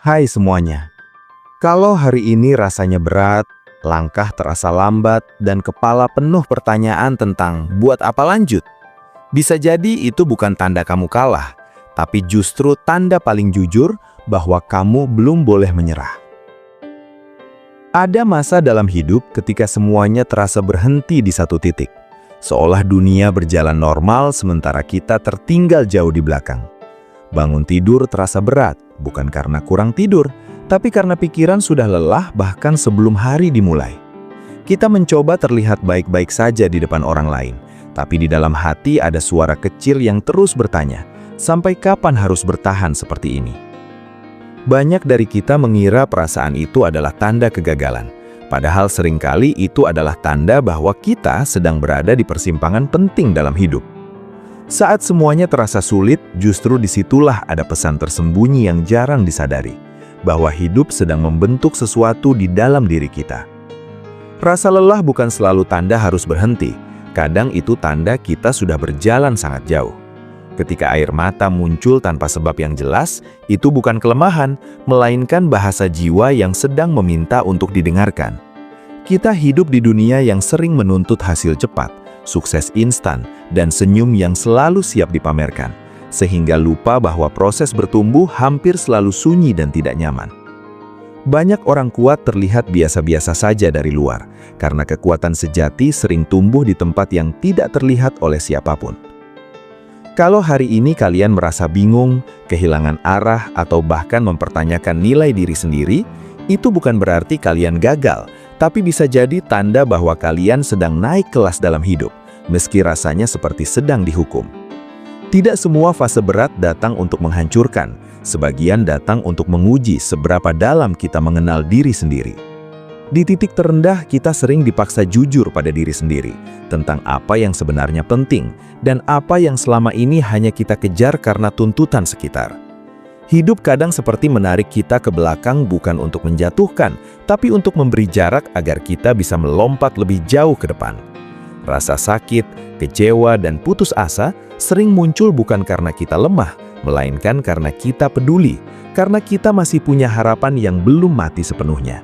Hai semuanya. Kalau hari ini rasanya berat, langkah terasa lambat, dan kepala penuh pertanyaan tentang buat apa lanjut, bisa jadi itu bukan tanda kamu kalah, tapi justru tanda paling jujur bahwa kamu belum boleh menyerah. Ada masa dalam hidup ketika semuanya terasa berhenti di satu titik, seolah dunia berjalan normal sementara kita tertinggal jauh di belakang. Bangun tidur terasa berat, bukan karena kurang tidur, tapi karena pikiran sudah lelah bahkan sebelum hari dimulai. Kita mencoba terlihat baik-baik saja di depan orang lain, tapi di dalam hati ada suara kecil yang terus bertanya, sampai kapan harus bertahan seperti ini? Banyak dari kita mengira perasaan itu adalah tanda kegagalan, padahal seringkali itu adalah tanda bahwa kita sedang berada di persimpangan penting dalam hidup. Saat semuanya terasa sulit, justru disitulah ada pesan tersembunyi yang jarang disadari, bahwa hidup sedang membentuk sesuatu di dalam diri kita. Rasa lelah bukan selalu tanda harus berhenti, kadang itu tanda kita sudah berjalan sangat jauh. Ketika air mata muncul tanpa sebab yang jelas, itu bukan kelemahan, melainkan bahasa jiwa yang sedang meminta untuk didengarkan. Kita hidup di dunia yang sering menuntut hasil cepat, sukses instan, dan senyum yang selalu siap dipamerkan, sehingga lupa bahwa proses bertumbuh hampir selalu sunyi dan tidak nyaman. Banyak orang kuat terlihat biasa-biasa saja dari luar, karena kekuatan sejati sering tumbuh di tempat yang tidak terlihat oleh siapapun. Kalau hari ini kalian merasa bingung, kehilangan arah, atau bahkan mempertanyakan nilai diri sendiri, itu bukan berarti kalian gagal, tapi bisa jadi tanda bahwa kalian sedang naik kelas dalam hidup, meski rasanya seperti sedang dihukum. Tidak semua fase berat datang untuk menghancurkan, sebagian datang untuk menguji seberapa dalam kita mengenal diri sendiri. Di titik terendah, kita sering dipaksa jujur pada diri sendiri, tentang apa yang sebenarnya penting, dan apa yang selama ini hanya kita kejar karena tuntutan sekitar. Hidup kadang seperti menarik kita ke belakang bukan untuk menjatuhkan, tapi untuk memberi jarak agar kita bisa melompat lebih jauh ke depan. Rasa sakit, kecewa, dan putus asa sering muncul bukan karena kita lemah, melainkan karena kita peduli, karena kita masih punya harapan yang belum mati sepenuhnya.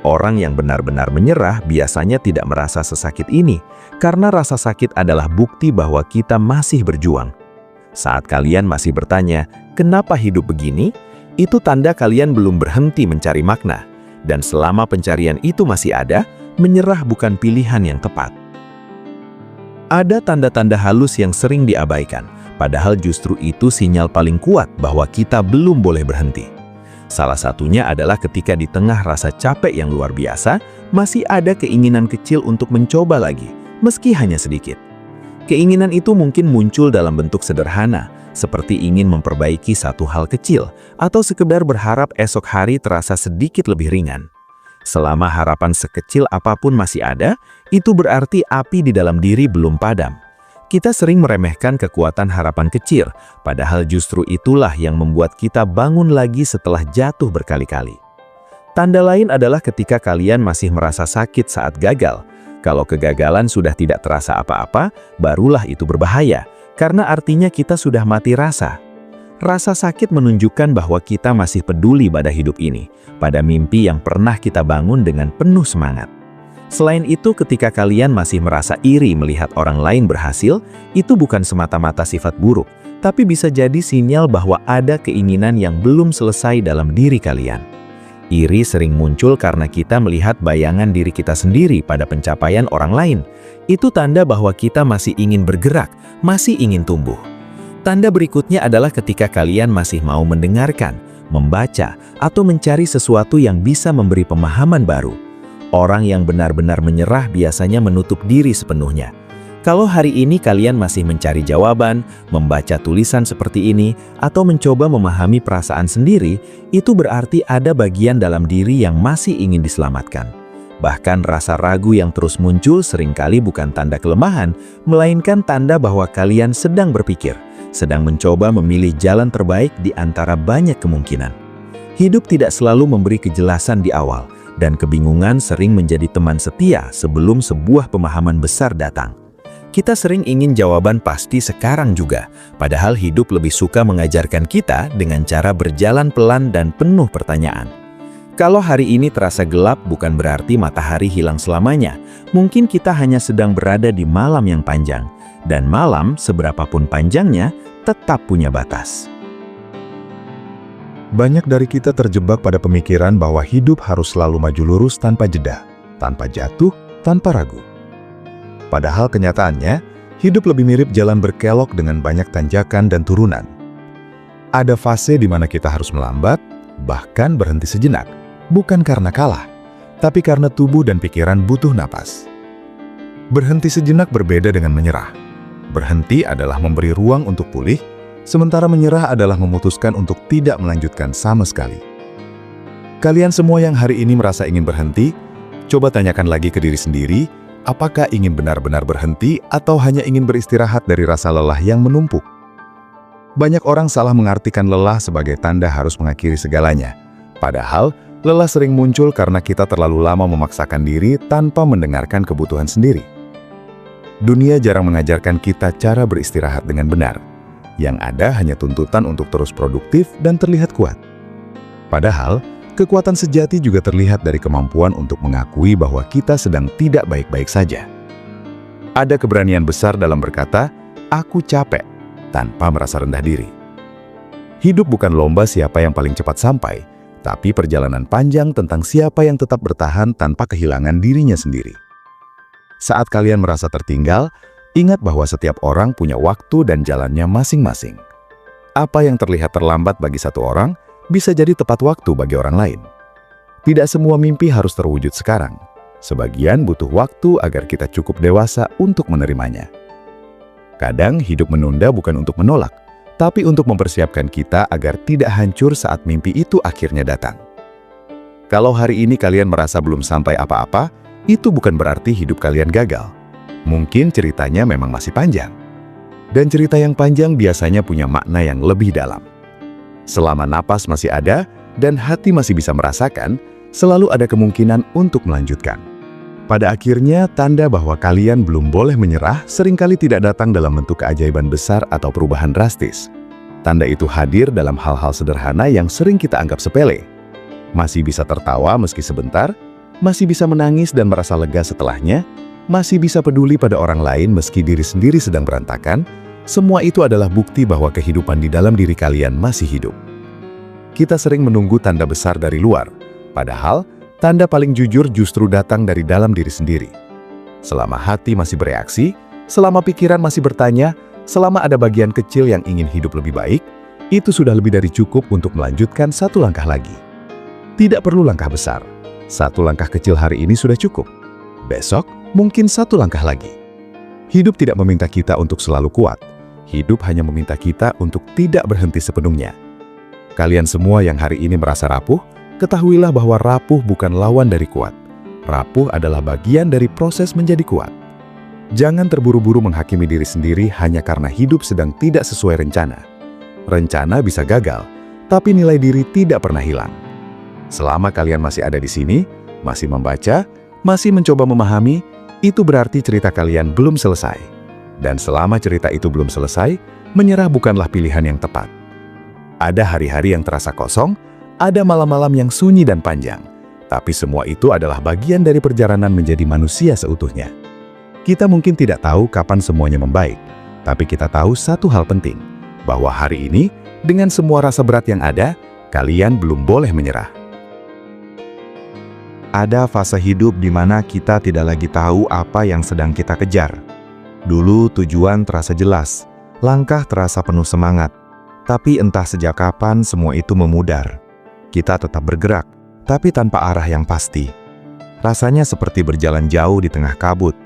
Orang yang benar-benar menyerah biasanya tidak merasa sesakit ini, karena rasa sakit adalah bukti bahwa kita masih berjuang. Saat kalian masih bertanya, kenapa hidup begini? Itu tanda kalian belum berhenti mencari makna. Dan selama pencarian itu masih ada, menyerah bukan pilihan yang tepat. Ada tanda-tanda halus yang sering diabaikan, padahal justru itu sinyal paling kuat bahwa kita belum boleh berhenti. Salah satunya adalah ketika di tengah rasa capek yang luar biasa, masih ada keinginan kecil untuk mencoba lagi, meski hanya sedikit. Keinginan itu mungkin muncul dalam bentuk sederhana, seperti ingin memperbaiki satu hal kecil, atau sekedar berharap esok hari terasa sedikit lebih ringan. Selama harapan sekecil apapun masih ada, itu berarti api di dalam diri belum padam. Kita sering meremehkan kekuatan harapan kecil, padahal justru itulah yang membuat kita bangun lagi setelah jatuh berkali-kali. Tanda lain adalah ketika kalian masih merasa sakit saat gagal. Kalau kegagalan sudah tidak terasa apa-apa, barulah itu berbahaya, karena artinya kita sudah mati rasa. Rasa sakit menunjukkan bahwa kita masih peduli pada hidup ini, pada mimpi yang pernah kita bangun dengan penuh semangat. Selain itu, ketika kalian masih merasa iri melihat orang lain berhasil, itu bukan semata-mata sifat buruk, tapi bisa jadi sinyal bahwa ada keinginan yang belum selesai dalam diri kalian. Iri sering muncul karena kita melihat bayangan diri kita sendiri pada pencapaian orang lain. Itu tanda bahwa kita masih ingin bergerak, masih ingin tumbuh. Tanda berikutnya adalah ketika kalian masih mau mendengarkan, membaca, atau mencari sesuatu yang bisa memberi pemahaman baru. Orang yang benar-benar menyerah biasanya menutup diri sepenuhnya. Kalau hari ini kalian masih mencari jawaban, membaca tulisan seperti ini, atau mencoba memahami perasaan sendiri, itu berarti ada bagian dalam diri yang masih ingin diselamatkan. Bahkan rasa ragu yang terus muncul seringkali bukan tanda kelemahan, melainkan tanda bahwa kalian sedang berpikir, sedang mencoba memilih jalan terbaik di antara banyak kemungkinan. Hidup tidak selalu memberi kejelasan di awal, dan kebingungan sering menjadi teman setia sebelum sebuah pemahaman besar datang. Kita sering ingin jawaban pasti sekarang juga, padahal hidup lebih suka mengajarkan kita dengan cara berjalan pelan dan penuh pertanyaan. Kalau hari ini terasa gelap bukan berarti matahari hilang selamanya. Mungkin kita hanya sedang berada di malam yang panjang, dan malam seberapapun panjangnya tetap punya batas. Banyak dari kita terjebak pada pemikiran bahwa hidup harus selalu maju lurus tanpa jeda, tanpa jatuh, tanpa ragu. Padahal kenyataannya, hidup lebih mirip jalan berkelok dengan banyak tanjakan dan turunan. Ada fase di mana kita harus melambat, bahkan berhenti sejenak, bukan karena kalah, tapi karena tubuh dan pikiran butuh napas. Berhenti sejenak berbeda dengan menyerah. Berhenti adalah memberi ruang untuk pulih, sementara menyerah adalah memutuskan untuk tidak melanjutkan sama sekali. Kalian semua yang hari ini merasa ingin berhenti, coba tanyakan lagi ke diri sendiri, apakah ingin benar-benar berhenti atau hanya ingin beristirahat dari rasa lelah yang menumpuk? Banyak orang salah mengartikan lelah sebagai tanda harus mengakhiri segalanya. Padahal, lelah sering muncul karena kita terlalu lama memaksakan diri tanpa mendengarkan kebutuhan sendiri. Dunia jarang mengajarkan kita cara beristirahat dengan benar. Yang ada hanya tuntutan untuk terus produktif dan terlihat kuat. Padahal, kekuatan sejati juga terlihat dari kemampuan untuk mengakui bahwa kita sedang tidak baik-baik saja. Ada keberanian besar dalam berkata, "Aku capek," tanpa merasa rendah diri. Hidup bukan lomba siapa yang paling cepat sampai, tapi perjalanan panjang tentang siapa yang tetap bertahan tanpa kehilangan dirinya sendiri. Saat kalian merasa tertinggal, ingat bahwa setiap orang punya waktu dan jalannya masing-masing. Apa yang terlihat terlambat bagi satu orang, bisa jadi tepat waktu bagi orang lain. Tidak semua mimpi harus terwujud sekarang. Sebagian butuh waktu agar kita cukup dewasa untuk menerimanya. Kadang hidup menunda bukan untuk menolak, tapi untuk mempersiapkan kita agar tidak hancur saat mimpi itu akhirnya datang. Kalau hari ini kalian merasa belum sampai apa-apa, itu bukan berarti hidup kalian gagal. Mungkin ceritanya memang masih panjang. Dan cerita yang panjang biasanya punya makna yang lebih dalam. Selama napas masih ada dan hati masih bisa merasakan, selalu ada kemungkinan untuk melanjutkan. Pada akhirnya, tanda bahwa kalian belum boleh menyerah seringkali tidak datang dalam bentuk keajaiban besar atau perubahan drastis. Tanda itu hadir dalam hal-hal sederhana yang sering kita anggap sepele. Masih bisa tertawa meski sebentar, masih bisa menangis dan merasa lega setelahnya, masih bisa peduli pada orang lain meski diri sendiri sedang berantakan. Semua itu adalah bukti bahwa kehidupan di dalam diri kalian masih hidup. Kita sering menunggu tanda besar dari luar, padahal tanda paling jujur justru datang dari dalam diri sendiri. Selama hati masih bereaksi, selama pikiran masih bertanya, selama ada bagian kecil yang ingin hidup lebih baik, itu sudah lebih dari cukup untuk melanjutkan satu langkah lagi. Tidak perlu langkah besar. Satu langkah kecil hari ini sudah cukup. Besok, mungkin satu langkah lagi. Hidup tidak meminta kita untuk selalu kuat. Hidup hanya meminta kita untuk tidak berhenti sepenuhnya. Kalian semua yang hari ini merasa rapuh, ketahuilah bahwa rapuh bukan lawan dari kuat. Rapuh adalah bagian dari proses menjadi kuat. Jangan terburu-buru menghakimi diri sendiri hanya karena hidup sedang tidak sesuai rencana. Rencana bisa gagal, tapi nilai diri tidak pernah hilang. Selama kalian masih ada di sini, masih membaca, masih mencoba memahami, itu berarti cerita kalian belum selesai. Dan selama cerita itu belum selesai, menyerah bukanlah pilihan yang tepat. Ada hari-hari yang terasa kosong, ada malam-malam yang sunyi dan panjang. Tapi semua itu adalah bagian dari perjalanan menjadi manusia seutuhnya. Kita mungkin tidak tahu kapan semuanya membaik, tapi kita tahu satu hal penting, bahwa hari ini, dengan semua rasa berat yang ada, kalian belum boleh menyerah. Ada fase hidup di mana kita tidak lagi tahu apa yang sedang kita kejar. Dulu tujuan terasa jelas, langkah terasa penuh semangat. Tapi entah sejak kapan semua itu memudar. Kita tetap bergerak, tapi tanpa arah yang pasti. Rasanya seperti berjalan jauh di tengah kabut.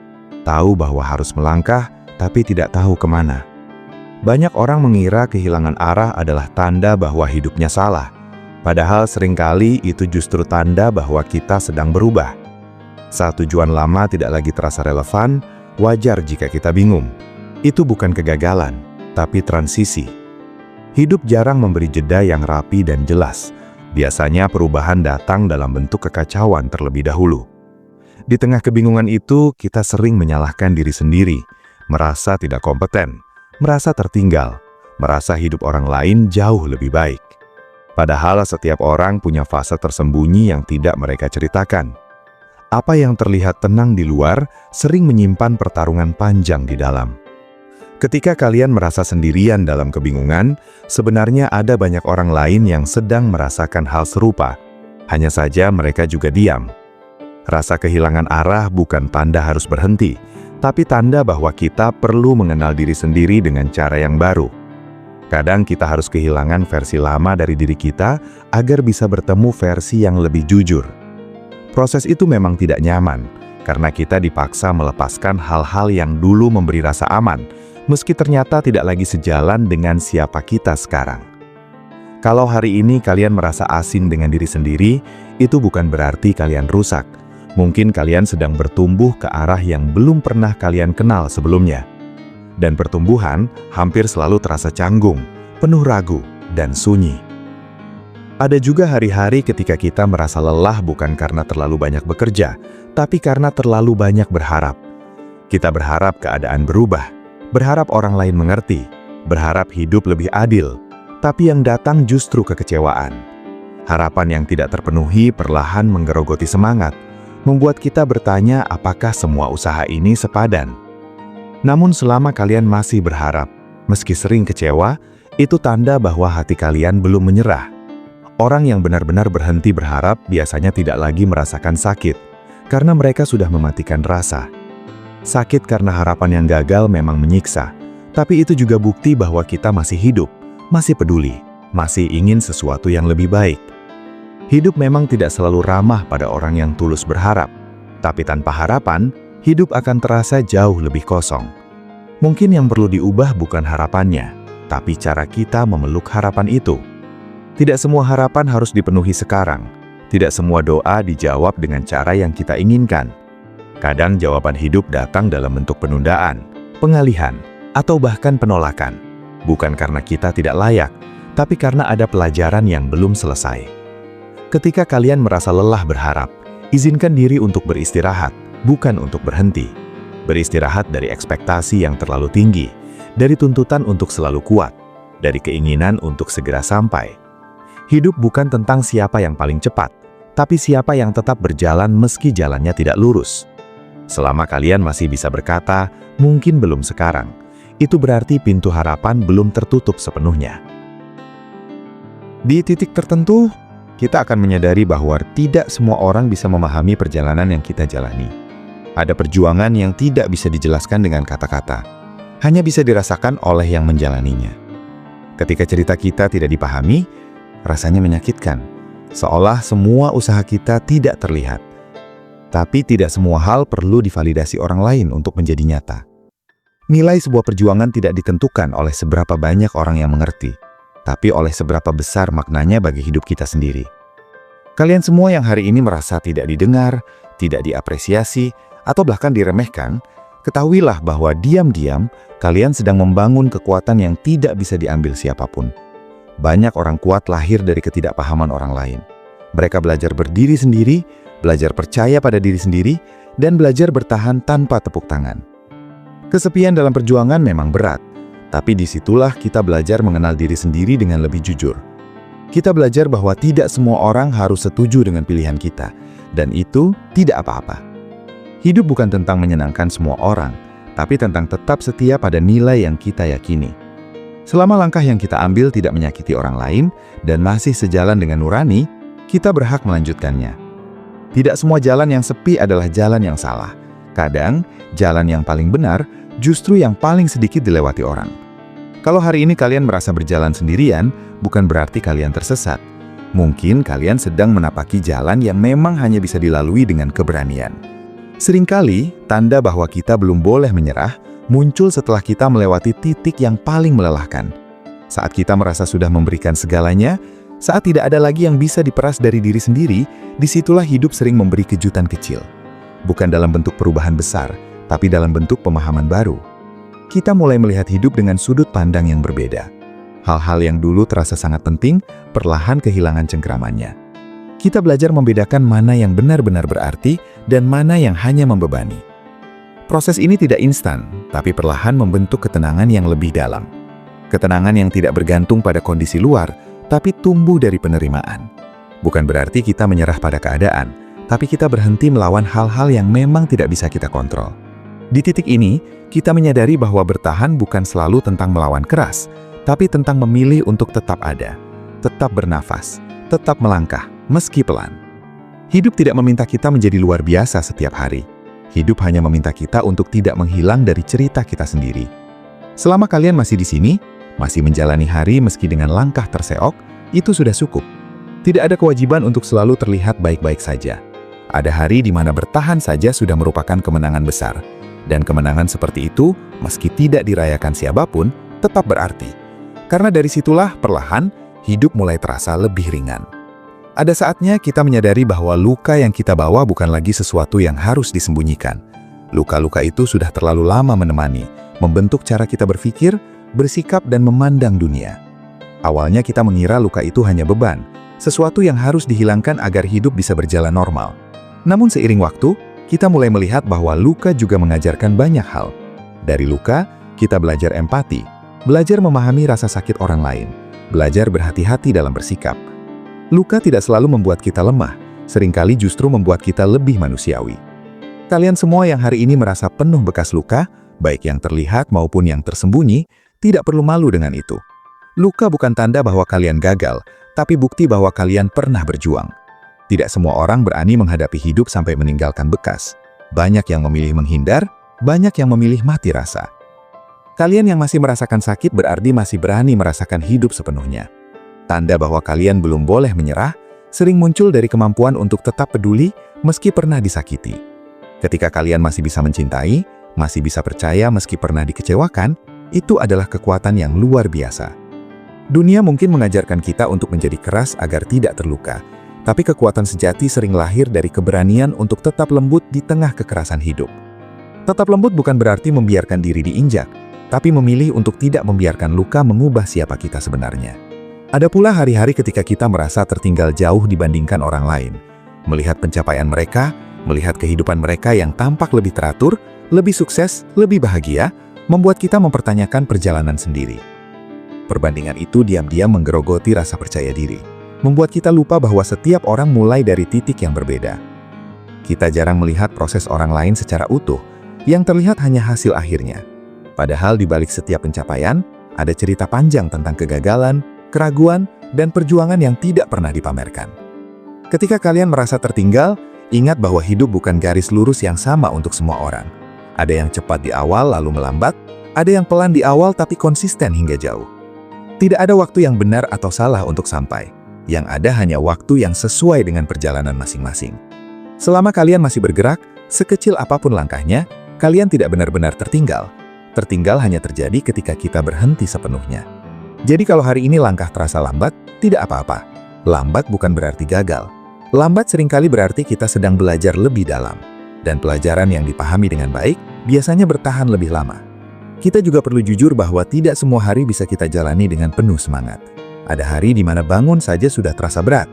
Tahu bahwa harus melangkah, tapi tidak tahu kemana. Banyak orang mengira kehilangan arah adalah tanda bahwa hidupnya salah. Padahal seringkali itu justru tanda bahwa kita sedang berubah. Saat tujuan lama tidak lagi terasa relevan, wajar jika kita bingung. Itu bukan kegagalan, tapi transisi. Hidup jarang memberi jeda yang rapi dan jelas. Biasanya perubahan datang dalam bentuk kekacauan terlebih dahulu. Di tengah kebingungan itu, kita sering menyalahkan diri sendiri, merasa tidak kompeten, merasa tertinggal, merasa hidup orang lain jauh lebih baik. Padahal setiap orang punya fase tersembunyi yang tidak mereka ceritakan. Apa yang terlihat tenang di luar sering menyimpan pertarungan panjang di dalam. Ketika kalian merasa sendirian dalam kebingungan, sebenarnya ada banyak orang lain yang sedang merasakan hal serupa. Hanya saja mereka juga diam. Rasa kehilangan arah bukan tanda harus berhenti, tapi tanda bahwa kita perlu mengenal diri sendiri dengan cara yang baru. Kadang kita harus kehilangan versi lama dari diri kita agar bisa bertemu versi yang lebih jujur. Proses itu memang tidak nyaman, karena kita dipaksa melepaskan hal-hal yang dulu memberi rasa aman, meski ternyata tidak lagi sejalan dengan siapa kita sekarang. Kalau hari ini kalian merasa asing dengan diri sendiri, itu bukan berarti kalian rusak. Mungkin kalian sedang bertumbuh ke arah yang belum pernah kalian kenal sebelumnya. Dan pertumbuhan hampir selalu terasa canggung, penuh ragu, dan sunyi. Ada juga hari-hari ketika kita merasa lelah bukan karena terlalu banyak bekerja, tapi karena terlalu banyak berharap. Kita berharap keadaan berubah, berharap orang lain mengerti, berharap hidup lebih adil, tapi yang datang justru kekecewaan. Harapan yang tidak terpenuhi perlahan menggerogoti semangat, membuat kita bertanya apakah semua usaha ini sepadan. Namun selama kalian masih berharap, meski sering kecewa, itu tanda bahwa hati kalian belum menyerah. Orang yang benar-benar berhenti berharap biasanya tidak lagi merasakan sakit, karena mereka sudah mematikan rasa. Sakit karena harapan yang gagal memang menyiksa, tapi itu juga bukti bahwa kita masih hidup, masih peduli, masih ingin sesuatu yang lebih baik. Hidup memang tidak selalu ramah pada orang yang tulus berharap, tapi tanpa harapan, hidup akan terasa jauh lebih kosong. Mungkin yang perlu diubah bukan harapannya, tapi cara kita memeluk harapan itu. Tidak semua harapan harus dipenuhi sekarang, tidak semua doa dijawab dengan cara yang kita inginkan. Kadang jawaban hidup datang dalam bentuk penundaan, pengalihan, atau bahkan penolakan. Bukan karena kita tidak layak, tapi karena ada pelajaran yang belum selesai. Ketika kalian merasa lelah berharap, izinkan diri untuk beristirahat, bukan untuk berhenti. Beristirahat dari ekspektasi yang terlalu tinggi, dari tuntutan untuk selalu kuat, dari keinginan untuk segera sampai. Hidup bukan tentang siapa yang paling cepat, tapi siapa yang tetap berjalan meski jalannya tidak lurus. Selama kalian masih bisa berkata, mungkin belum sekarang, itu berarti pintu harapan belum tertutup sepenuhnya. Di titik tertentu, kita akan menyadari bahwa tidak semua orang bisa memahami perjalanan yang kita jalani. Ada perjuangan yang tidak bisa dijelaskan dengan kata-kata, hanya bisa dirasakan oleh yang menjalaninya. Ketika cerita kita tidak dipahami, rasanya menyakitkan, seolah semua usaha kita tidak terlihat. Tapi tidak semua hal perlu divalidasi orang lain untuk menjadi nyata. Nilai sebuah perjuangan tidak ditentukan oleh seberapa banyak orang yang mengerti, tapi oleh seberapa besar maknanya bagi hidup kita sendiri. Kalian semua yang hari ini merasa tidak didengar, tidak diapresiasi, atau bahkan diremehkan, ketahuilah bahwa diam-diam kalian sedang membangun kekuatan yang tidak bisa diambil siapapun. Banyak orang kuat lahir dari ketidakpahaman orang lain. Mereka belajar berdiri sendiri, belajar percaya pada diri sendiri, dan belajar bertahan tanpa tepuk tangan. Kesepian dalam perjuangan memang berat, tapi disitulah kita belajar mengenal diri sendiri dengan lebih jujur. Kita belajar bahwa tidak semua orang harus setuju dengan pilihan kita, dan itu tidak apa-apa. Hidup bukan tentang menyenangkan semua orang, tapi tentang tetap setia pada nilai yang kita yakini. Selama langkah yang kita ambil tidak menyakiti orang lain dan masih sejalan dengan nurani, kita berhak melanjutkannya. Tidak semua jalan yang sepi adalah jalan yang salah. Kadang, jalan yang paling benar justru yang paling sedikit dilewati orang. Kalau hari ini kalian merasa berjalan sendirian, bukan berarti kalian tersesat. Mungkin kalian sedang menapaki jalan yang memang hanya bisa dilalui dengan keberanian. Seringkali, tanda bahwa kita belum boleh menyerah muncul setelah kita melewati titik yang paling melelahkan. Saat kita merasa sudah memberikan segalanya, saat tidak ada lagi yang bisa diperas dari diri sendiri, disitulah hidup sering memberi kejutan kecil. Bukan dalam bentuk perubahan besar, tapi dalam bentuk pemahaman baru. Kita mulai melihat hidup dengan sudut pandang yang berbeda. Hal-hal yang dulu terasa sangat penting, perlahan kehilangan cengkramannya. Kita belajar membedakan mana yang benar-benar berarti dan mana yang hanya membebani. Proses ini tidak instan, tapi perlahan membentuk ketenangan yang lebih dalam. Ketenangan yang tidak bergantung pada kondisi luar, tapi tumbuh dari penerimaan. Bukan berarti kita menyerah pada keadaan, tapi kita berhenti melawan hal-hal yang memang tidak bisa kita kontrol. Di titik ini, kita menyadari bahwa bertahan bukan selalu tentang melawan keras, tapi tentang memilih untuk tetap ada, tetap bernafas, tetap melangkah, meski pelan. Hidup tidak meminta kita menjadi luar biasa setiap hari. Hidup hanya meminta kita untuk tidak menghilang dari cerita kita sendiri. Selama kalian masih di sini, masih menjalani hari meski dengan langkah terseok, itu sudah cukup. Tidak ada kewajiban untuk selalu terlihat baik-baik saja. Ada hari di mana bertahan saja sudah merupakan kemenangan besar. Dan kemenangan seperti itu, meski tidak dirayakan siapapun, tetap berarti. Karena dari situlah perlahan, hidup mulai terasa lebih ringan. Ada saatnya kita menyadari bahwa luka yang kita bawa bukan lagi sesuatu yang harus disembunyikan. Luka-luka itu sudah terlalu lama menemani, membentuk cara kita berpikir, bersikap, dan memandang dunia. Awalnya kita mengira luka itu hanya beban, sesuatu yang harus dihilangkan agar hidup bisa berjalan normal. Namun seiring waktu, kita mulai melihat bahwa luka juga mengajarkan banyak hal. Dari luka, kita belajar empati, belajar memahami rasa sakit orang lain, belajar berhati-hati dalam bersikap. Luka tidak selalu membuat kita lemah, seringkali justru membuat kita lebih manusiawi. Kalian semua yang hari ini merasa penuh bekas luka, baik yang terlihat maupun yang tersembunyi, tidak perlu malu dengan itu. Luka bukan tanda bahwa kalian gagal, tapi bukti bahwa kalian pernah berjuang. Tidak semua orang berani menghadapi hidup sampai meninggalkan bekas. Banyak yang memilih menghindar, banyak yang memilih mati rasa. Kalian yang masih merasakan sakit berarti masih berani merasakan hidup sepenuhnya. Tanda bahwa kalian belum boleh menyerah, sering muncul dari kemampuan untuk tetap peduli meski pernah disakiti. Ketika kalian masih bisa mencintai, masih bisa percaya meski pernah dikecewakan, itu adalah kekuatan yang luar biasa. Dunia mungkin mengajarkan kita untuk menjadi keras agar tidak terluka, tapi kekuatan sejati sering lahir dari keberanian untuk tetap lembut di tengah kekerasan hidup. Tetap lembut bukan berarti membiarkan diri diinjak, tapi memilih untuk tidak membiarkan luka mengubah siapa kita sebenarnya. Ada pula hari-hari ketika kita merasa tertinggal jauh dibandingkan orang lain. Melihat pencapaian mereka, melihat kehidupan mereka yang tampak lebih teratur, lebih sukses, lebih bahagia, membuat kita mempertanyakan perjalanan sendiri. Perbandingan itu diam-diam menggerogoti rasa percaya diri, membuat kita lupa bahwa setiap orang mulai dari titik yang berbeda. Kita jarang melihat proses orang lain secara utuh, yang terlihat hanya hasil akhirnya. Padahal di balik setiap pencapaian, ada cerita panjang tentang kegagalan, keraguan, dan perjuangan yang tidak pernah dipamerkan. Ketika kalian merasa tertinggal, ingat bahwa hidup bukan garis lurus yang sama untuk semua orang. Ada yang cepat di awal lalu melambat, ada yang pelan di awal tapi konsisten hingga jauh. Tidak ada waktu yang benar atau salah untuk sampai. Yang ada hanya waktu yang sesuai dengan perjalanan masing-masing. Selama kalian masih bergerak, sekecil apapun langkahnya, kalian tidak benar-benar tertinggal. Tertinggal hanya terjadi ketika kita berhenti sepenuhnya. Jadi kalau hari ini langkah terasa lambat, tidak apa-apa. Lambat bukan berarti gagal. Lambat seringkali berarti kita sedang belajar lebih dalam. Dan pelajaran yang dipahami dengan baik, biasanya bertahan lebih lama. Kita juga perlu jujur bahwa tidak semua hari bisa kita jalani dengan penuh semangat. Ada hari di mana bangun saja sudah terasa berat.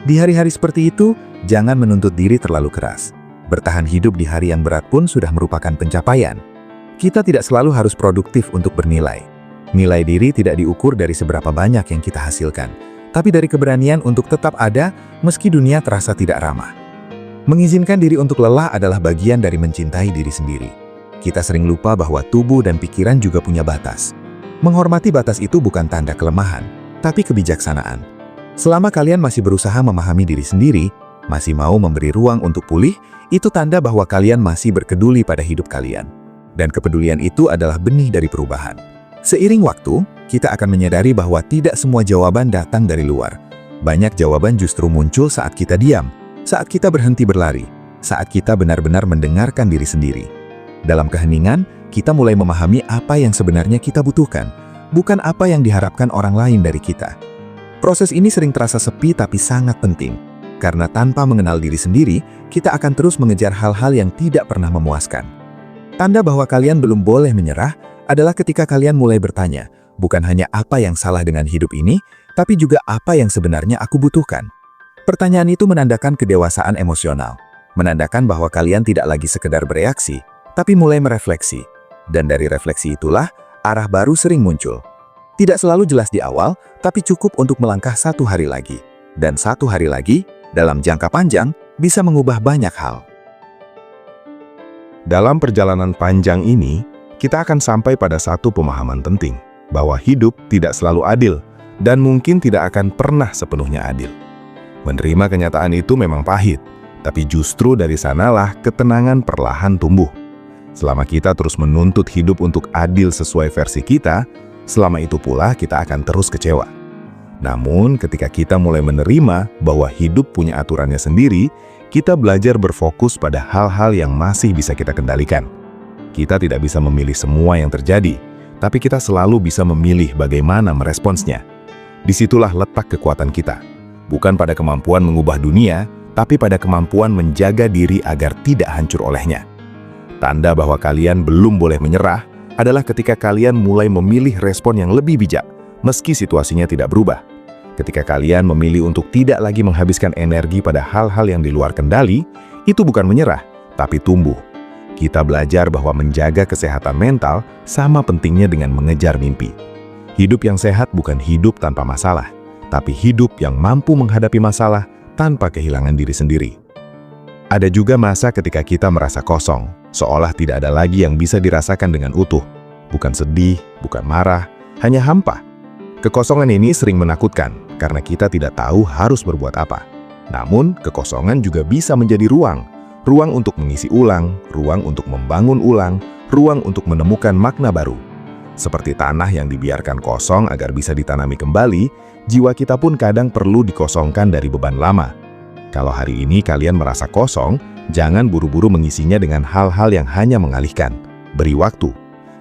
Di hari-hari seperti itu, jangan menuntut diri terlalu keras. Bertahan hidup di hari yang berat pun sudah merupakan pencapaian. Kita tidak selalu harus produktif untuk bernilai. Nilai diri tidak diukur dari seberapa banyak yang kita hasilkan, tapi dari keberanian untuk tetap ada meski dunia terasa tidak ramah. Mengizinkan diri untuk lelah adalah bagian dari mencintai diri sendiri. Kita sering lupa bahwa tubuh dan pikiran juga punya batas. Menghormati batas itu bukan tanda kelemahan, tapi kebijaksanaan. Selama kalian masih berusaha memahami diri sendiri, masih mau memberi ruang untuk pulih, itu tanda bahwa kalian masih berkeduli pada hidup kalian. Dan kepedulian itu adalah benih dari perubahan. Seiring waktu, kita akan menyadari bahwa tidak semua jawaban datang dari luar. Banyak jawaban justru muncul saat kita diam, saat kita berhenti berlari, saat kita benar-benar mendengarkan diri sendiri. Dalam keheningan, kita mulai memahami apa yang sebenarnya kita butuhkan, bukan apa yang diharapkan orang lain dari kita. Proses ini sering terasa sepi tapi sangat penting, karena tanpa mengenal diri sendiri, kita akan terus mengejar hal-hal yang tidak pernah memuaskan. Tanda bahwa kalian belum boleh menyerah adalah ketika kalian mulai bertanya, bukan hanya apa yang salah dengan hidup ini, tapi juga apa yang sebenarnya aku butuhkan. Pertanyaan itu menandakan kedewasaan emosional, menandakan bahwa kalian tidak lagi sekedar bereaksi, tapi mulai merefleksi. Dan dari refleksi itulah arah baru sering muncul. Tidak selalu jelas di awal, tapi cukup untuk melangkah 1 hari lagi. Dan 1 hari lagi, dalam jangka panjang, bisa mengubah banyak hal. Dalam perjalanan panjang ini, kita akan sampai pada satu pemahaman penting, bahwa hidup tidak selalu adil, dan mungkin tidak akan pernah sepenuhnya adil. Menerima kenyataan itu memang pahit, tapi justru dari sanalah ketenangan perlahan tumbuh. Selama kita terus menuntut hidup untuk adil sesuai versi kita, selama itu pula kita akan terus kecewa. Namun, ketika kita mulai menerima bahwa hidup punya aturannya sendiri, kita belajar berfokus pada hal-hal yang masih bisa kita kendalikan. Kita tidak bisa memilih semua yang terjadi, tapi kita selalu bisa memilih bagaimana meresponsnya. Disitulah letak kekuatan kita. Bukan pada kemampuan mengubah dunia, tapi pada kemampuan menjaga diri agar tidak hancur olehnya. Tanda bahwa kalian belum boleh menyerah adalah ketika kalian mulai memilih respon yang lebih bijak, meski situasinya tidak berubah. Ketika kalian memilih untuk tidak lagi menghabiskan energi pada hal-hal yang di luar kendali, itu bukan menyerah, tapi tumbuh. Kita belajar bahwa menjaga kesehatan mental sama pentingnya dengan mengejar mimpi. Hidup yang sehat bukan hidup tanpa masalah, tapi hidup yang mampu menghadapi masalah tanpa kehilangan diri sendiri. Ada juga masa ketika kita merasa kosong, seolah tidak ada lagi yang bisa dirasakan dengan utuh. Bukan sedih, bukan marah, hanya hampa. Kekosongan ini sering menakutkan, karena kita tidak tahu harus berbuat apa. Namun, kekosongan juga bisa menjadi ruang. Ruang untuk mengisi ulang, ruang untuk membangun ulang, ruang untuk menemukan makna baru. Seperti tanah yang dibiarkan kosong agar bisa ditanami kembali, jiwa kita pun kadang perlu dikosongkan dari beban lama. Kalau hari ini kalian merasa kosong, jangan buru-buru mengisinya dengan hal-hal yang hanya mengalihkan. Beri waktu.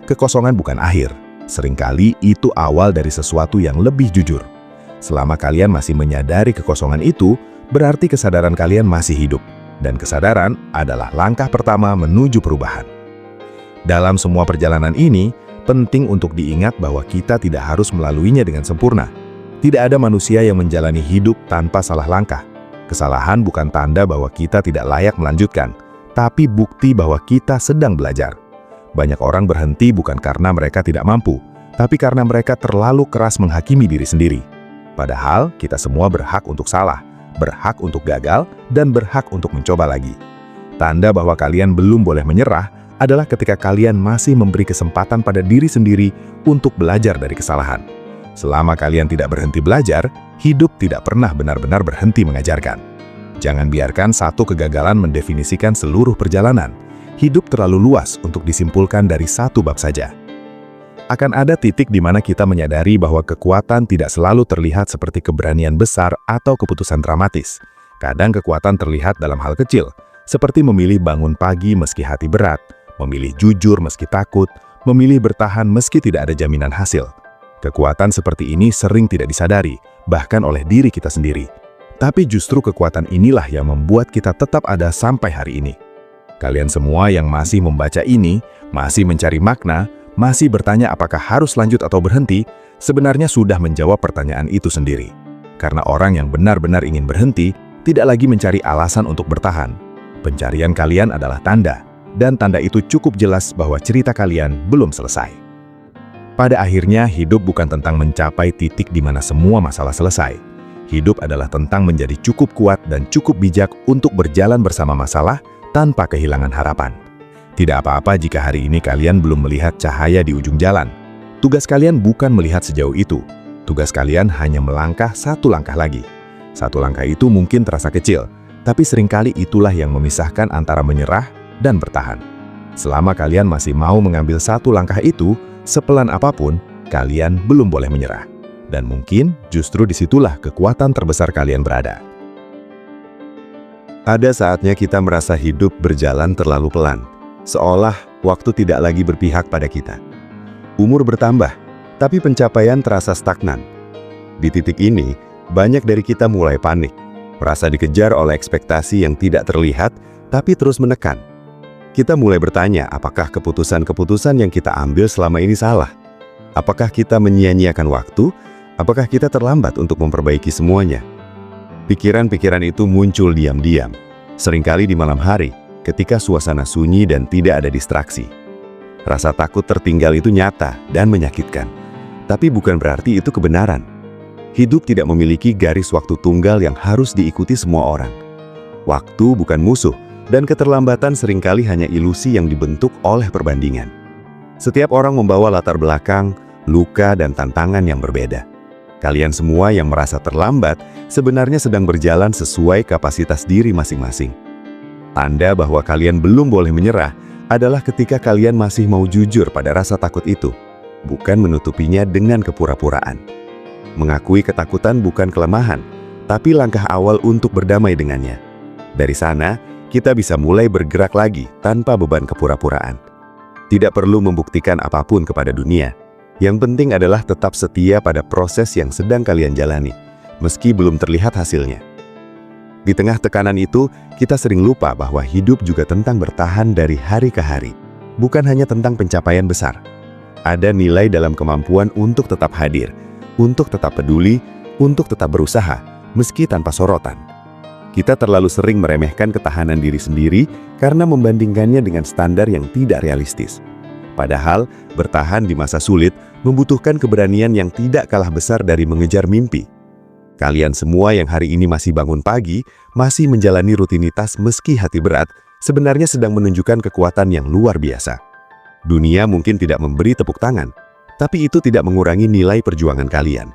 Kekosongan bukan akhir. Seringkali itu awal dari sesuatu yang lebih jujur. Selama kalian masih menyadari kekosongan itu, berarti kesadaran kalian masih hidup. Dan kesadaran adalah langkah pertama menuju perubahan. Dalam semua perjalanan ini, penting untuk diingat bahwa kita tidak harus melaluinya dengan sempurna. Tidak ada manusia yang menjalani hidup tanpa salah langkah. Kesalahan bukan tanda bahwa kita tidak layak melanjutkan, tapi bukti bahwa kita sedang belajar. Banyak orang berhenti bukan karena mereka tidak mampu, tapi karena mereka terlalu keras menghakimi diri sendiri. Padahal kita semua berhak untuk salah, berhak untuk gagal, dan berhak untuk mencoba lagi. Tanda bahwa kalian belum boleh menyerah adalah ketika kalian masih memberi kesempatan pada diri sendiri untuk belajar dari kesalahan. Selama kalian tidak berhenti belajar, hidup tidak pernah benar-benar berhenti mengajarkan. Jangan biarkan satu kegagalan mendefinisikan seluruh perjalanan. Hidup terlalu luas untuk disimpulkan dari satu bab saja. Akan ada titik di mana kita menyadari bahwa kekuatan tidak selalu terlihat seperti keberanian besar atau keputusan dramatis. Kadang kekuatan terlihat dalam hal kecil, seperti memilih bangun pagi meski hati berat, memilih jujur meski takut, memilih bertahan meski tidak ada jaminan hasil. Kekuatan seperti ini sering tidak disadari, bahkan oleh diri kita sendiri. Tapi justru kekuatan inilah yang membuat kita tetap ada sampai hari ini. Kalian semua yang masih membaca ini, masih mencari makna, masih bertanya apakah harus lanjut atau berhenti, sebenarnya sudah menjawab pertanyaan itu sendiri. Karena orang yang benar-benar ingin berhenti, tidak lagi mencari alasan untuk bertahan. Pencarian kalian adalah tanda, dan tanda itu cukup jelas bahwa cerita kalian belum selesai. Pada akhirnya, hidup bukan tentang mencapai titik di mana semua masalah selesai. Hidup adalah tentang menjadi cukup kuat dan cukup bijak untuk berjalan bersama masalah tanpa kehilangan harapan. Tidak apa-apa jika hari ini kalian belum melihat cahaya di ujung jalan. Tugas kalian bukan melihat sejauh itu. Tugas kalian hanya melangkah satu langkah lagi. Satu langkah itu mungkin terasa kecil, tapi seringkali itulah yang memisahkan antara menyerah dan bertahan. Selama kalian masih mau mengambil satu langkah itu, sepelan apapun, kalian belum boleh menyerah. Dan mungkin justru disitulah kekuatan terbesar kalian berada. Ada saatnya kita merasa hidup berjalan terlalu pelan, seolah waktu tidak lagi berpihak pada kita. Umur bertambah, tapi pencapaian terasa stagnan. Di titik ini, banyak dari kita mulai panik, merasa dikejar oleh ekspektasi yang tidak terlihat, tapi terus menekan. Kita mulai bertanya apakah keputusan-keputusan yang kita ambil selama ini salah? Apakah kita menyia-nyiakan waktu? Apakah kita terlambat untuk memperbaiki semuanya? Pikiran-pikiran itu muncul diam-diam, seringkali di malam hari, ketika suasana sunyi dan tidak ada distraksi. Rasa takut tertinggal itu nyata dan menyakitkan. Tapi bukan berarti itu kebenaran. Hidup tidak memiliki garis waktu tunggal yang harus diikuti semua orang. Waktu bukan musuh, dan keterlambatan seringkali hanya ilusi yang dibentuk oleh perbandingan. Setiap orang membawa latar belakang, luka, dan tantangan yang berbeda. Kalian semua yang merasa terlambat sebenarnya sedang berjalan sesuai kapasitas diri masing-masing. Tanda bahwa kalian belum boleh menyerah adalah ketika kalian masih mau jujur pada rasa takut itu, bukan menutupinya dengan kepura-puraan. Mengakui ketakutan bukan kelemahan, tapi langkah awal untuk berdamai dengannya. Dari sana, kita bisa mulai bergerak lagi tanpa beban kepura-puraan. Tidak perlu membuktikan apapun kepada dunia. Yang penting adalah tetap setia pada proses yang sedang kalian jalani, meski belum terlihat hasilnya. Di tengah tekanan itu, kita sering lupa bahwa hidup juga tentang bertahan dari hari ke hari, bukan hanya tentang pencapaian besar. Ada nilai dalam kemampuan untuk tetap hadir, untuk tetap peduli, untuk tetap berusaha, meski tanpa sorotan. Kita terlalu sering meremehkan ketahanan diri sendiri karena membandingkannya dengan standar yang tidak realistis. Padahal, bertahan di masa sulit membutuhkan keberanian yang tidak kalah besar dari mengejar mimpi. Kalian semua yang hari ini masih bangun pagi, masih menjalani rutinitas meski hati berat, sebenarnya sedang menunjukkan kekuatan yang luar biasa. Dunia mungkin tidak memberi tepuk tangan, tapi itu tidak mengurangi nilai perjuangan kalian.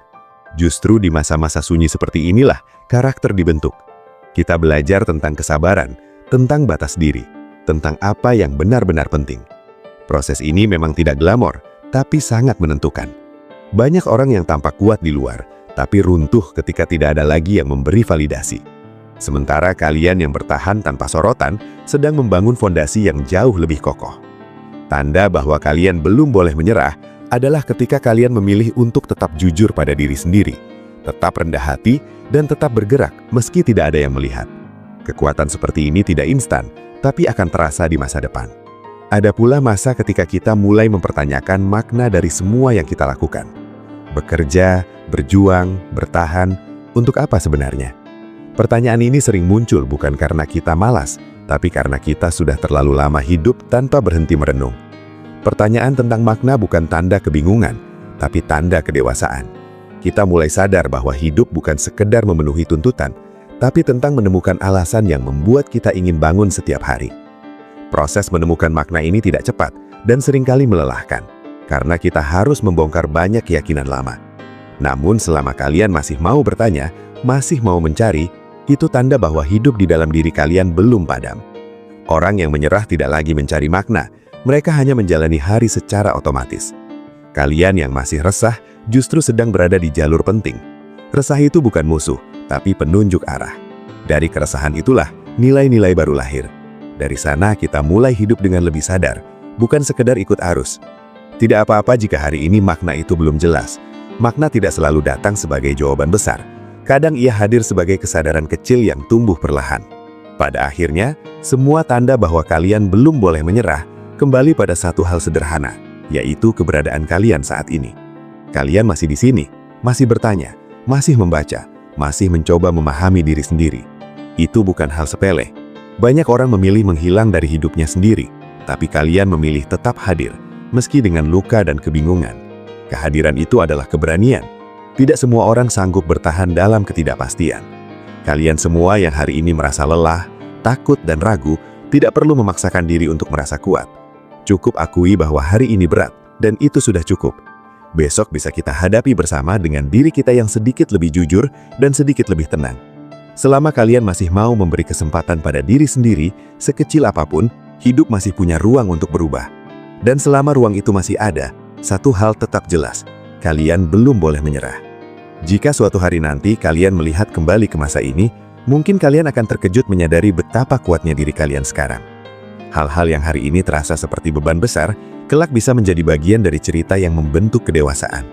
Justru di masa-masa sunyi seperti inilah karakter dibentuk. Kita belajar tentang kesabaran, tentang batas diri, tentang apa yang benar-benar penting. Proses ini memang tidak glamor, tapi sangat menentukan. Banyak orang yang tampak kuat di luar, tapi runtuh ketika tidak ada lagi yang memberi validasi. Sementara kalian yang bertahan tanpa sorotan sedang membangun fondasi yang jauh lebih kokoh. Tanda bahwa kalian belum boleh menyerah adalah ketika kalian memilih untuk tetap jujur pada diri sendiri, tetap rendah hati, dan tetap bergerak meski tidak ada yang melihat. Kekuatan seperti ini tidak instan, tapi akan terasa di masa depan. Ada pula masa ketika kita mulai mempertanyakan makna dari semua yang kita lakukan. Bekerja, berjuang, bertahan, untuk apa sebenarnya? Pertanyaan ini sering muncul bukan karena kita malas, tapi karena kita sudah terlalu lama hidup tanpa berhenti merenung. Pertanyaan tentang makna bukan tanda kebingungan, tapi tanda kedewasaan. Kita mulai sadar bahwa hidup bukan sekedar memenuhi tuntutan, tapi tentang menemukan alasan yang membuat kita ingin bangun setiap hari. Proses menemukan makna ini tidak cepat dan seringkali melelahkan, karena kita harus membongkar banyak keyakinan lama. Namun selama kalian masih mau bertanya, masih mau mencari, itu tanda bahwa hidup di dalam diri kalian belum padam. Orang yang menyerah tidak lagi mencari makna, mereka hanya menjalani hari secara otomatis. Kalian yang masih resah justru sedang berada di jalur penting. Resah itu bukan musuh, tapi penunjuk arah. Dari keresahan itulah nilai-nilai baru lahir. Dari sana kita mulai hidup dengan lebih sadar, bukan sekedar ikut arus. Tidak apa-apa jika hari ini makna itu belum jelas. Makna tidak selalu datang sebagai jawaban besar. Kadang ia hadir sebagai kesadaran kecil yang tumbuh perlahan. Pada akhirnya, semua tanda bahwa kalian belum boleh menyerah kembali pada satu hal sederhana, yaitu keberadaan kalian saat ini. Kalian masih di sini, masih bertanya, masih membaca, masih mencoba memahami diri sendiri. Itu bukan hal sepele. Banyak orang memilih menghilang dari hidupnya sendiri, tapi kalian memilih tetap hadir, meski dengan luka dan kebingungan. Kehadiran itu adalah keberanian. Tidak semua orang sanggup bertahan dalam ketidakpastian. Kalian semua yang hari ini merasa lelah, takut, dan ragu, tidak perlu memaksakan diri untuk merasa kuat. Cukup akui bahwa hari ini berat, dan itu sudah cukup. Besok bisa kita hadapi bersama dengan diri kita yang sedikit lebih jujur dan sedikit lebih tenang. Selama kalian masih mau memberi kesempatan pada diri sendiri, sekecil apapun, hidup masih punya ruang untuk berubah. Dan selama ruang itu masih ada, satu hal tetap jelas, kalian belum boleh menyerah. Jika suatu hari nanti kalian melihat kembali ke masa ini, mungkin kalian akan terkejut menyadari betapa kuatnya diri kalian sekarang. Hal-hal yang hari ini terasa seperti beban besar, kelak bisa menjadi bagian dari cerita yang membentuk kedewasaan.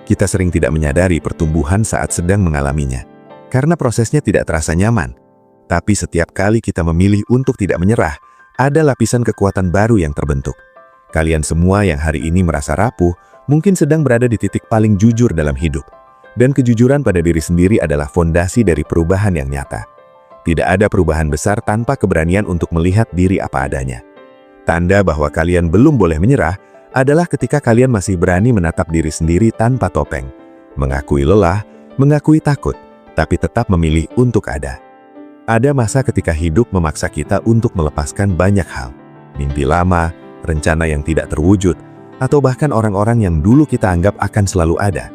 Kita sering tidak menyadari pertumbuhan saat sedang mengalaminya, karena prosesnya tidak terasa nyaman. Tapi setiap kali kita memilih untuk tidak menyerah, ada lapisan kekuatan baru yang terbentuk. Kalian semua yang hari ini merasa rapuh, mungkin sedang berada di titik paling jujur dalam hidup. Dan kejujuran pada diri sendiri adalah fondasi dari perubahan yang nyata. Tidak ada perubahan besar tanpa keberanian untuk melihat diri apa adanya. Tanda bahwa kalian belum boleh menyerah adalah ketika kalian masih berani menatap diri sendiri tanpa topeng, mengakui lelah, mengakui takut, tapi tetap memilih untuk ada. Ada masa ketika hidup memaksa kita untuk melepaskan banyak hal, mimpi lama, rencana yang tidak terwujud, atau bahkan orang-orang yang dulu kita anggap akan selalu ada.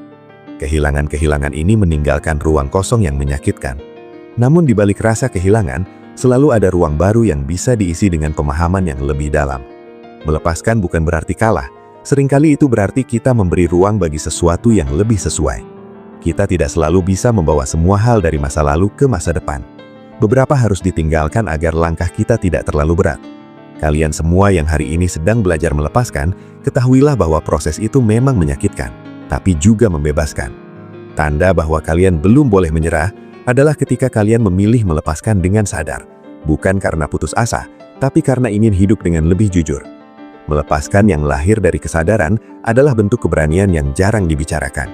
Kehilangan-kehilangan ini meninggalkan ruang kosong yang menyakitkan. Namun di balik rasa kehilangan, selalu ada ruang baru yang bisa diisi dengan pemahaman yang lebih dalam. Melepaskan bukan berarti kalah, seringkali itu berarti kita memberi ruang bagi sesuatu yang lebih sesuai. Kita tidak selalu bisa membawa semua hal dari masa lalu ke masa depan. Beberapa harus ditinggalkan agar langkah kita tidak terlalu berat. Kalian semua yang hari ini sedang belajar melepaskan, ketahuilah bahwa proses itu memang menyakitkan, tapi juga membebaskan. Tanda bahwa kalian belum boleh menyerah adalah ketika kalian memilih melepaskan dengan sadar, bukan karena putus asa, tapi karena ingin hidup dengan lebih jujur. Melepaskan yang lahir dari kesadaran adalah bentuk keberanian yang jarang dibicarakan.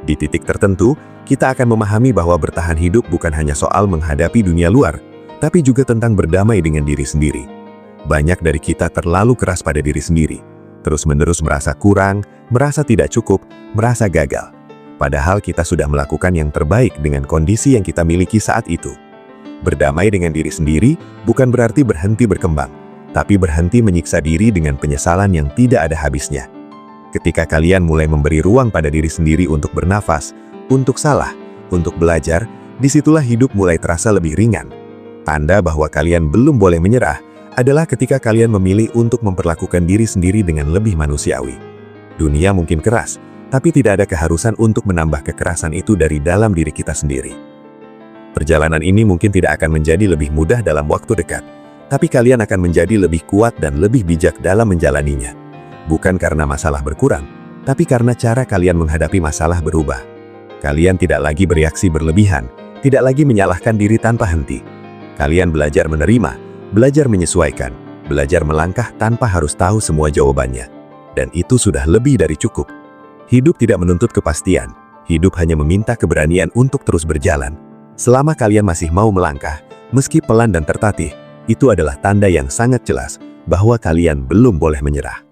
Di titik tertentu, kita akan memahami bahwa bertahan hidup bukan hanya soal menghadapi dunia luar, tapi juga tentang berdamai dengan diri sendiri. Banyak dari kita terlalu keras pada diri sendiri, terus-menerus merasa kurang, merasa tidak cukup, merasa gagal. Padahal kita sudah melakukan yang terbaik dengan kondisi yang kita miliki saat itu. Berdamai dengan diri sendiri bukan berarti berhenti berkembang, tapi berhenti menyiksa diri dengan penyesalan yang tidak ada habisnya. Ketika kalian mulai memberi ruang pada diri sendiri untuk bernafas, untuk salah, untuk belajar, disitulah hidup mulai terasa lebih ringan. Tanda bahwa kalian belum boleh menyerah adalah ketika kalian memilih untuk memperlakukan diri sendiri dengan lebih manusiawi. Dunia mungkin keras, tapi tidak ada keharusan untuk menambah kekerasan itu dari dalam diri kita sendiri. Perjalanan ini mungkin tidak akan menjadi lebih mudah dalam waktu dekat, tapi kalian akan menjadi lebih kuat dan lebih bijak dalam menjalaninya. Bukan karena masalah berkurang, tapi karena cara kalian menghadapi masalah berubah. Kalian tidak lagi bereaksi berlebihan, tidak lagi menyalahkan diri tanpa henti. Kalian belajar menerima, belajar menyesuaikan, belajar melangkah tanpa harus tahu semua jawabannya. Dan itu sudah lebih dari cukup. Hidup tidak menuntut kepastian, hidup hanya meminta keberanian untuk terus berjalan. Selama kalian masih mau melangkah, meski pelan dan tertatih, itu adalah tanda yang sangat jelas bahwa kalian belum boleh menyerah.